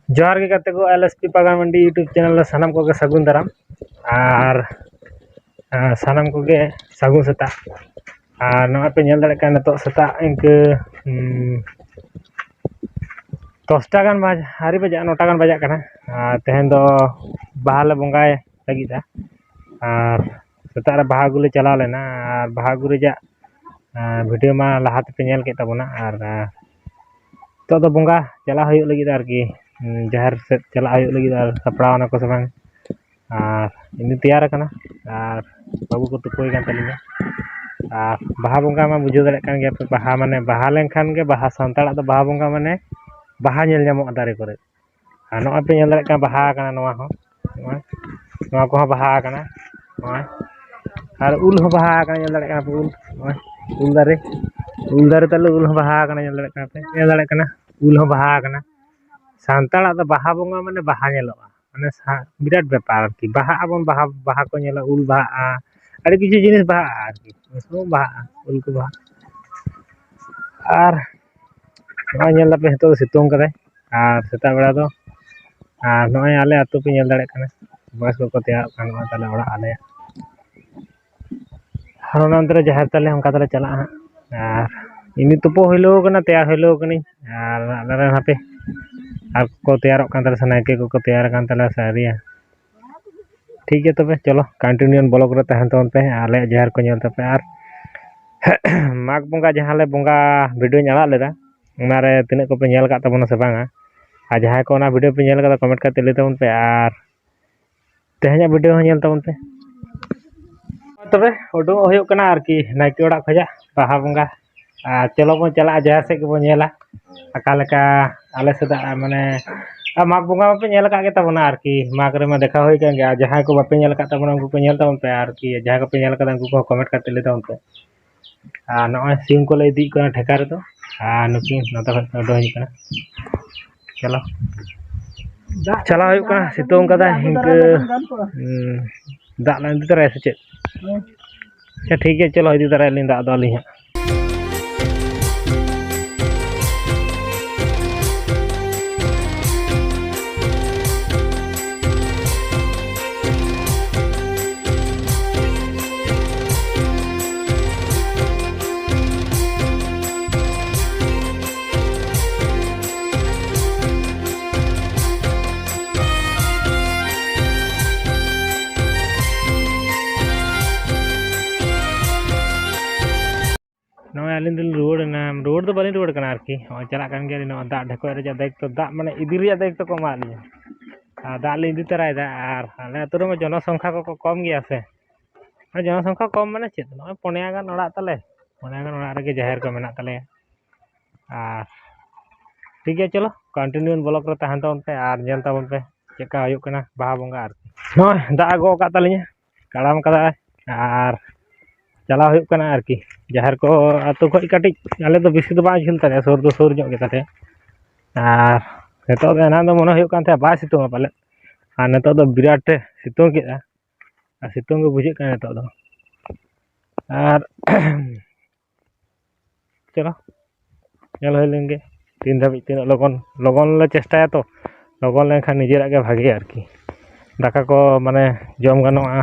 जोहार के गाते को एलएसपी पागान मंडी यूट्यूब चैनल सानाम को सगुन दाराम और सानाम को सगुन सेता और नवा पे नेल दाड़े कान तो सेता इंक 10टा गान हारी बजा 9टा गान बजा कना तेहन दो बाहले बंगाय लगिदा और सेता रे बाहा गुले चला लेना और बाहा गुरे जा वीडियो मा लहाते पे नेल के तबना और तो बंगा चला हुई लगी आरकी जहर से चला लगी सपड़ा को सब इन तैयार करना और बाबू को तुकोई तलिना और बाहा बंगा मा बुझे दाड़े कान गया पे बाहा माने बाहा लेनखान के बाहा सानताड़ा तो बाहा बंगा माने बाहा नेल ᱧᱟᱢᱚᱜ दारे करे और नॉय पे नेल दाड़े कान बाहा काना नवा हो नवा को बाहा काना और उल हो बाहा काना नेल दाड़े कान उल दारे तले उल हो बाहा काना नेल दाड़े कान पे नेल दाड़े काना उल हो बाहा काना सानताड़ा तो बाहा बंगा माने बाहा नेलोगा माने बिराट व्यापार की बाहा अबन बाहा बाहा को नेला उल बाहा अरे किसी जिनिस बाहा आरकी उसको बाहा उल को बाहा और नॉय नेल पे हेतो सितुंग करे और सेता बेड़ा दो और नॉय आले आतु पे नेल दाड़े काना बस को तैयार काना ताले ओड़ा आले और नंतर जहर ताले हमका ताले चला और इनी तुपो हिलो कना तैयार हिलो कनी और आले हापे और को तैयार नायके को तैयार सारिया ठीक है तबे चलो कंटिन्यून ब्लॉग रे तहन तोन पे आले जहर को नेल तपे और माघ बंगा जहां ले बंगा वीडियो आड़ा लेदा उना रे तिने को पे नेल का तबना से बांगा आ जहां को ना वीडियो पे नेल का कमेंट करते ले तबन पे और तेहना वीडियो नेल तबन पे तबे उडो होयो कना आरकी नायके ओड़ा खजा बाहा बंगा चलो बन चला जहर से के बन नेला अकालका आले सदा माने माघ बंगा पे नेल का तबना आरकी माघ रे मा देखा होई कान गया जहां को बापे नेल का तबना उनको पे नेल तबन पे आरकी जहां को पे नेल का उनको कमेंट करते ले तबन पे नॉय सिम को ले दी कना ठेका रे तो नुकी नता उडो हिज कना चलो चला हुई कना सितोंग कदा हिंक दाग ला इदी तरा से चेक अच्छा ठीक है चलो इदी तरा लिन दाग दो ली नॉय आलिन दिल रोड तो बनी रोड कना आरकी चला कान गया नो दाग ढको रे जा देख तो दाग माने इदी रे देख तो को मा ली दाग ले इदी तराय दा और आले अतुरे में जनसंख्या को कम गया से जनसंख्या कम माने चेत नो पनेया गान ओड़ा ताले पनेया गान ओड़ा रे जहर को मेना ताले और ठीक है चलो कंटिन्यू ब्लॉग रे तहन तबन पे और नेल तबन पे चेका होयो कना बाहा बंगा आरकी नॉय दाग गो का तालिया कड़ाम कदा और चला हुई कना आरकी जहर को आतु खो कटी आले तो बेसी तो बा झिल तारे सुर दो सुर जो के ताते और नेतो दो ना दो मने हुई कान थे बा सितुंग पाले और नेतो दो बिराट सितुंग केदा और सितुंग बुझे कना नेतो दो और चलो नेल होय लेंगे तीन धाबी तीन लगन लगन ले चेष्टाया तो लगन लेनखान निजेरा के भागे आरकी दाका को माने जम गानोआ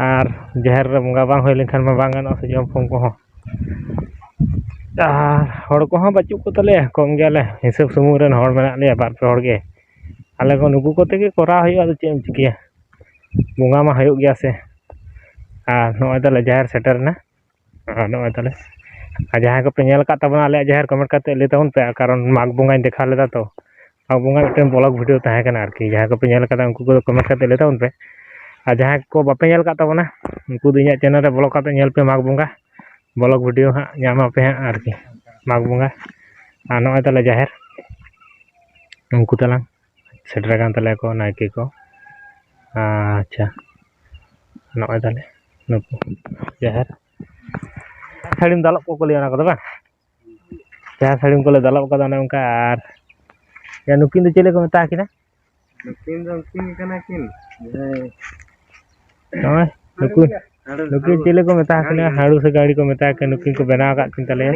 और जहर बंगा बांग होय लेनखान मा बांग गानो से जम फम को हड़ को बचू को तले कम गया हिसाब समूह रेन हड़ मेना ले बार पे हड़ गे आले को नुकु कोते के करा होय चेम चिकिया बंगा मा होय गया से नॉय तले जहर सेटर ना नॉय तले जहां को पे नेल का तबना आले जहर कमेंट करते ले तबन पे कारण माघ बंगा देखा लेदा तो माघ बंगा मिटन ब्लॉग वीडियो तहे कना आरकी जहां को पे नेल का उनको को कमेंट करते ले तबन पे जहां को बापे नेल का तबना उनको दो इना चैनल रे ब्लॉग करते नेल पे माघ बंगा ब्लॉग वीडियो हाँ नामा पे हाँ आरकी माघ बंगा नॉय तले जहर उनको तलांग सेटर कान तले को नायके को अच्छा नॉय तले नुकु जहर साड़ीम दालब को लिया को बा जहर साड़ीम को ले दालब का ने उनका और या नुकिन दो चले को मेता किना नुकिन दो किन कना किन नॉय नुकिन चले को मेता किना हाड़ू से गाड़ी को मेता के नुकिन को बना का किन तले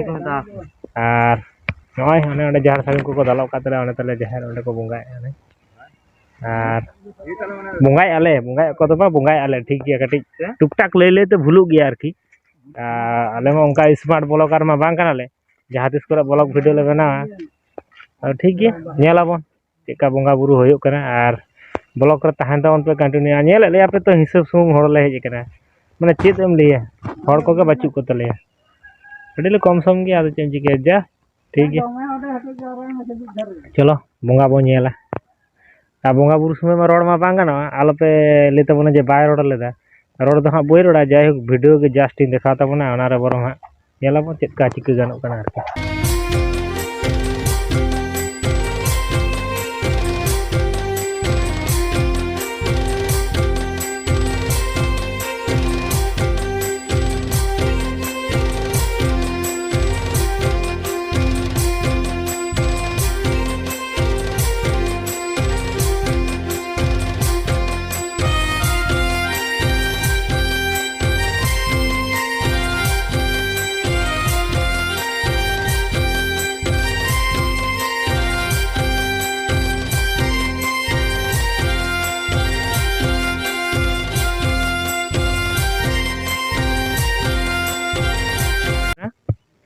और नॉय हने ओंडे जहार साड़ी को दालो कातले ओंडे तले जहार ओंडे को बंगाय आने आर बंगाय को तो बंगाय आले ठीक गया कटी टुकटाक ले ले तो भूलू गया आरकी आले मा उनका स्मार्ट ब्लॉगर मा बांग कनाले जहां तिस करे ब्लॉग वीडियो ले बना ठीक गया नेलाबन चेका बंगा बुरु होयो कना आर ब्लॉग रे तहन तो पे कंटिन्यू नेल ले पे तो हिसाब सुम होड़ ले हेज कना माने चेत एम लिया होड़ को के बच्चू को तले अड़ी कम सम गया आदो चेंज के जा ठीक है चलो बंगा बो नेला बंगा बुरु समय में रोड में बांग गाना आलोपे लेते बने जे बाय रोड लेदा रोड दो हाँ बई रोड़ा जाय वीडियो के जस्ट इन देखा तबना ओना रे बरम हाँ नेलाबो चेद का चिका गानोग कना आरकी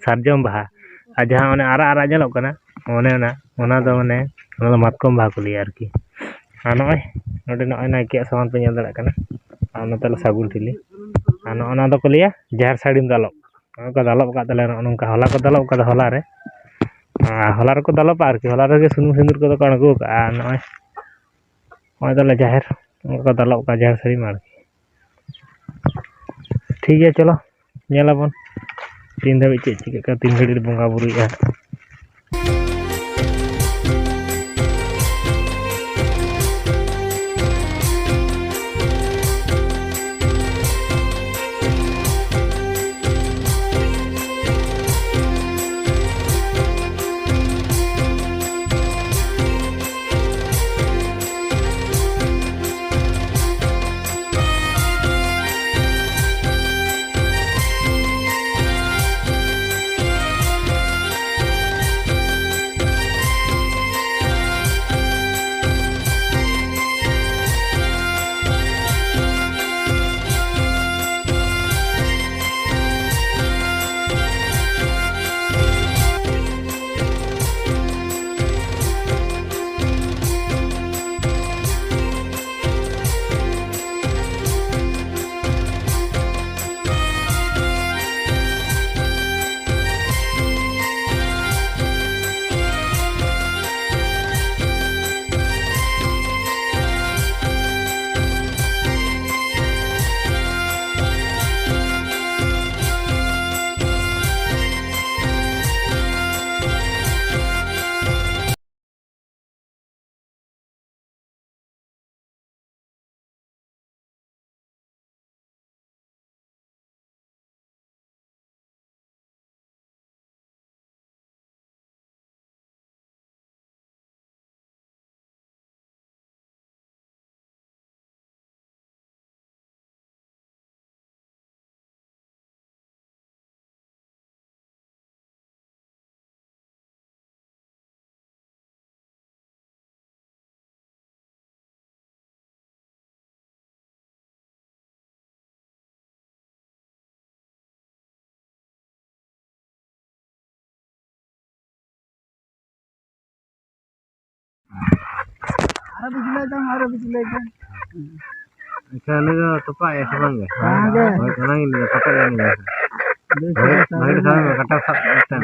सारजम बाहा और जहाँ मैंने आरा आरा जलोग कना ओने दो माने मातकम बाहा को लिया आरकी नॉय नोडे नॉय नाइके सामान पे नेल दाड़ा कना नोते सागुल ठिली ओना दो को लिया जहर साड़ीम दालोब का दालोब का तले नोंका हला को दालोब का हला रे हला रे को दालोब आरकी हला रे सुनुम सिंदूर को तो अणगो का नॉय ओय दले जहर उनका दालोब का जहर साड़ी मार ठीक है चलो नेलाबन तीन धाबी चेक चिका तीन घड़ी बंगा बुरुया अरे बिजली अच्छा लगा तो पाए सबंग हां खाना ही नहीं पता नहीं भाई साहब कटा सकता है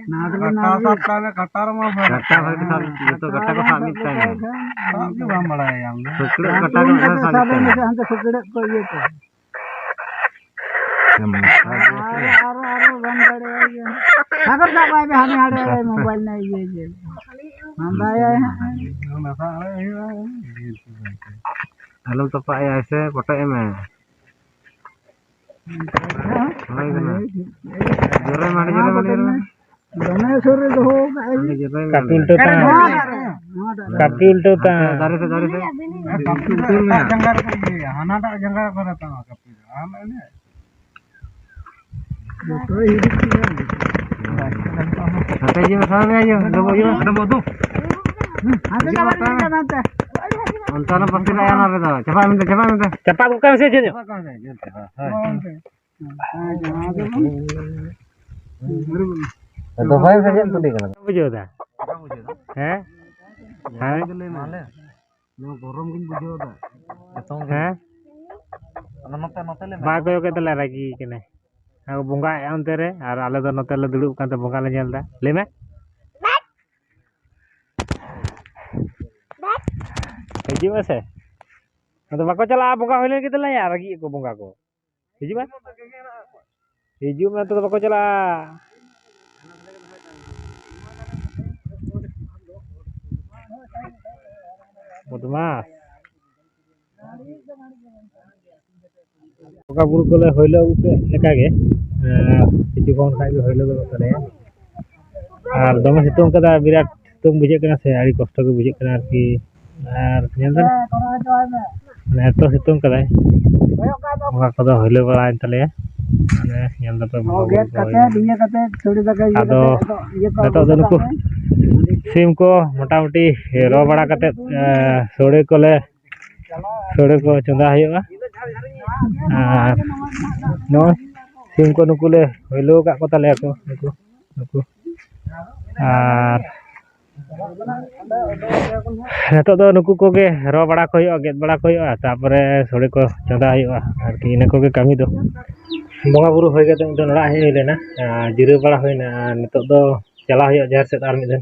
नागले सब का में कटार में कटा भाई साहब तो कटा को सामित है सब जो हम बड़ा है हमने सुकड़े कटा को सामित है हम तो सुकड़े को ये तो अगर ना भाई हमें हड़े मोबाइल नहीं ये हम आया हेलो तो पाए ऐसे पटे में जरे मारे दोने सुर दो काटुल तो काटुल तो दारे से काटुल में जंगार को ये हाना दा जंगार को रहता काटुल हम ने Betul hidup kita. Nanti aja masalahnya aja, udah mau gimana? Ada mau tuh. Ada kabar ini kan nanti. Antara pasti layan apa tuh? Cepat minta. Cepat bukan sih aja. Cepat kan sih. तो भाई से जन तुली कना बुझो दा हैं हां माले जो गरम किन बुझो दा एतों हैं नते नते ले बा को के तले रागी कने आ बंगा अंते रे और आले दो नते ले दुड़ुब कांते बंगा ले नेल दा ले में हिजु से तो बाको चला बंगा होले के तले यार रागी को बंगा को हिजु में तो बाको चला बदमाश बंगा बुरु को ले होइलो के लेका गे किछु कोन खाइ होइलो को तले और दमे सितुंग कदा विराट सितुंग बुझे कना से आड़ी कष्ट के बुझे कना कि और नेल ने तो सितुंग कदा बंगा कदा होइलो बरा तले माने नेल दपे ओके कते दिया कते थोड़ी जगह आदो नेतो दो नुकु सिम को मोटामुटी रो बड़ा कते सोड़े को चंदा हुआ नो सिम को नुकु ले होइलो का को तले को नुकु और नेतो दो नुकु को गे रो बड़ा को हुआ गेट बड़ा को हुआ तापरे सोड़े को चंदा हुआ आरकी इने को गे कमी दो बंगा बुरु होय गते मिदन ओड़ा हे लेना जिरु बड़ा होइना नितो दो चला हुआ जहर से आर मिदन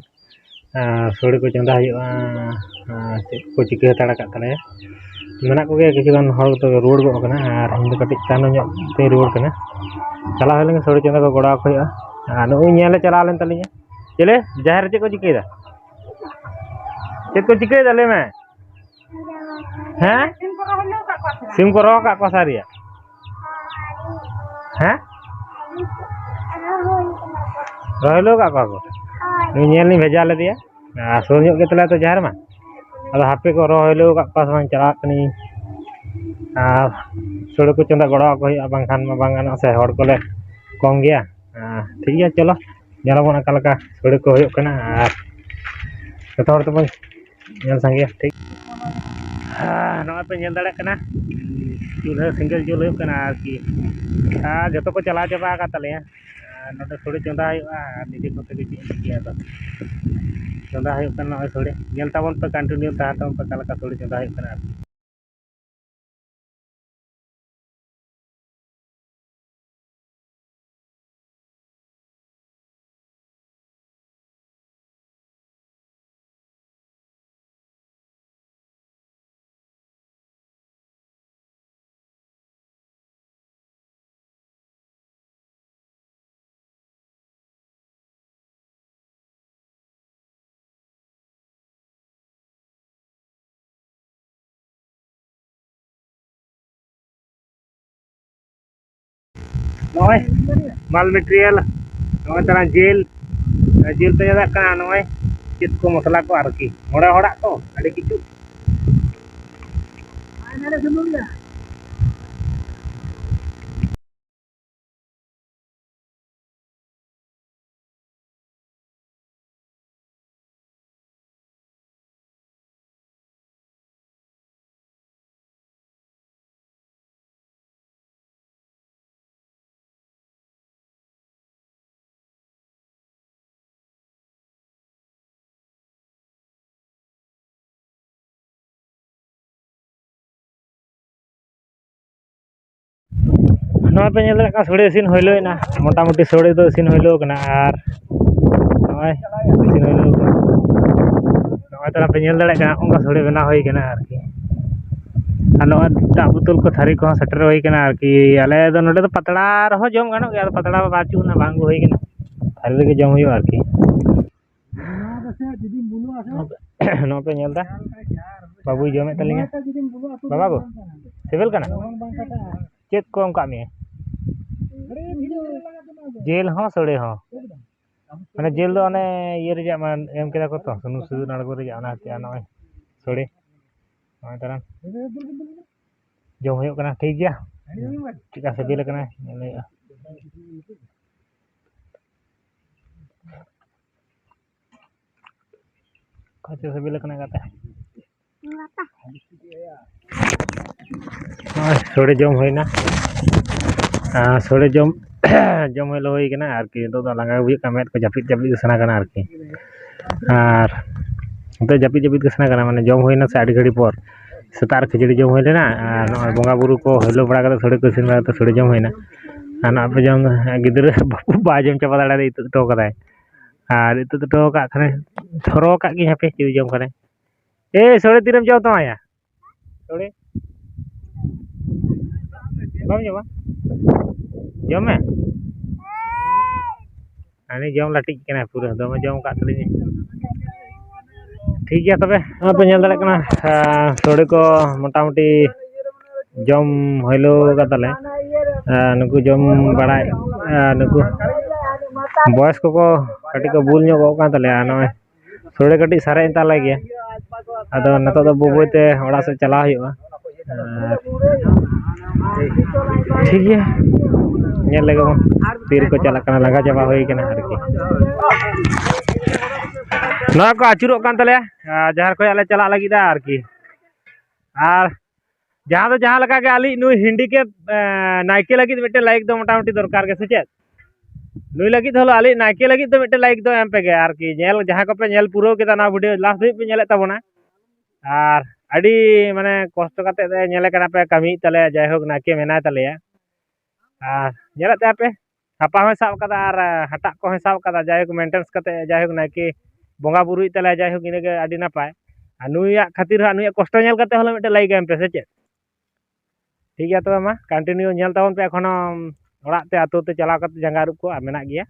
सोड़े को चंदा हुआ को चिके हताड़ा का तले मेना को गे किछुगान हर तो रोड गो कना और हम तो कटिक तानो ᱧᱚᱜ ते रोड कना चला होले सोड़े चंदा को गोड़ा को हुआ नो नेले चला लेन तलिया चले जहर चे को चिकेदा चेत को चिकेदा ले में हैं सिम को रो का सारिया हैं रहलो का को नेल नि भेजा ले दिया सोर ᱧᱚᱜ गे तले तो जहर मा अदो हापे को रहलो का पास मान चला कनी सोड़े को चंदा गड़ा को हुआ बांखान मा बांगान से हड़ को ले कम गया ठीक है चलो जलाबन अकालका सोड़े को हुआ कना जतो हड़ तबन नेल संगे ठीक नो पे नेल दाड़े कना चूल्हा सिंगल जुल हुआ कना आरकी जतो को चला चाबा का तले नोटे सोड़े चंदा हुआ निजे को ते किया तो चंदा हुआ कना सोड़े नेल ताबन पे कंटिन्यू ताहतम पे कालका सोड़े चंदा हुआ कना नॉय माल मटेरियल नॉय तना जेल ते जदा का नॉय चित को मसला को आरकी मोड़ा होड़ा तो अड़ी किछु आने सुन ले नॉय पे नेल का सोड़े सिन होइलो ना मोटामुटी सोड़े दो सिन होइलो कना आर नॉय सिन होइलो नॉय तरा पे नेल दड़े का ओंगा सोड़े बना होई कना आरकी नॉय दा बुतल को थारी को सेटर होई कना आरकी आले दो नोडे तो पतड़ा रहो जम गानो गया पतड़ा बाचू ना बांग होई कना थारी लगे जम होई आरकी नॉय पे नेल दा बाबू जमे तलिया बाबा को सिविल कना चेत को का में जेल हो सोड़े हो माने जेल दो अने ये रिजा मान एम केदा को तो सुनु सुनु नड़गो रिजा ना ते नय सोड़े नय तरह जो होयो कना ठीक गया ठीक है सिविल कना Kaca sebelah kena kata. Sore jom hoina. Sore jom jom helo hoy kena arki to langa buyuk kamet ko japit sana kana arki. Ar तो जपी जपी कसना करना माने जम होइना से आड़ी घड़ी पर सेतार खिचड़ी जम होइले ना और बोंगा बुरु को हेलो बड़ा कर थोड़े कुछ दिन तो थोड़े जम होइना आना पे जम गिदरे बा जम चाबा दाड़ा इतु तो कदाय और इतु तो का खने थरो का की हपे चि जम करे ए सोड़े तिरम जाओ तो आया सोड़े बम जमा जम में आनी जम लाटी केना पूरा दम जम का तली ठीक है तबे पे ñel dale kana सोड़े को मोटामुटी जम हइलो कतले नुकु जम बड़ाय नुकु बॉयस को कटी को बुल ᱧᱚᱜ कान तले नय सोड़े कटी सारे ताले गया अदो नतो दो बुबुते ओड़ा से चला हुआ ठीक है ñel लेगे बन तीर को चला kana लगा जबा होई kana आरकी ना को आचुरो कान तले जहार को आले चला लगी दा आरकी आर जहां तो जहां लगा के आली नु हिंदी के नाइके लगी मिटे लाइक दो मोटामुटी दरकार के से नुई लगी हलो आली नाइके लगी तो मिटे लाइक दो एम पे गे आरकी नेल जहां को पे नेल पुरो के ना वीडियो लास्ट दिन पे नेले ताबोना आर अडी माने कष्ट काते दे नेले कना पे कमी तले जाय होक नाके मेना तले आर नेले ता पे हापा हो साब कदा आर हटा को हो साब कदा जाय होक मेंटेनेंस काते जाय होक नाके बोंगा बुरुई तले जाय होक इनेगे अडी नापाय आ नुया खातिर नुया कष्ट नेल काते हलो मिटे लाइक एम पे से ठीक है तो मा कंटिन्यू नेल ताबन पे एखोनो ओड़ा ते आतो ते चला कते जंगा रुप को मेना गया।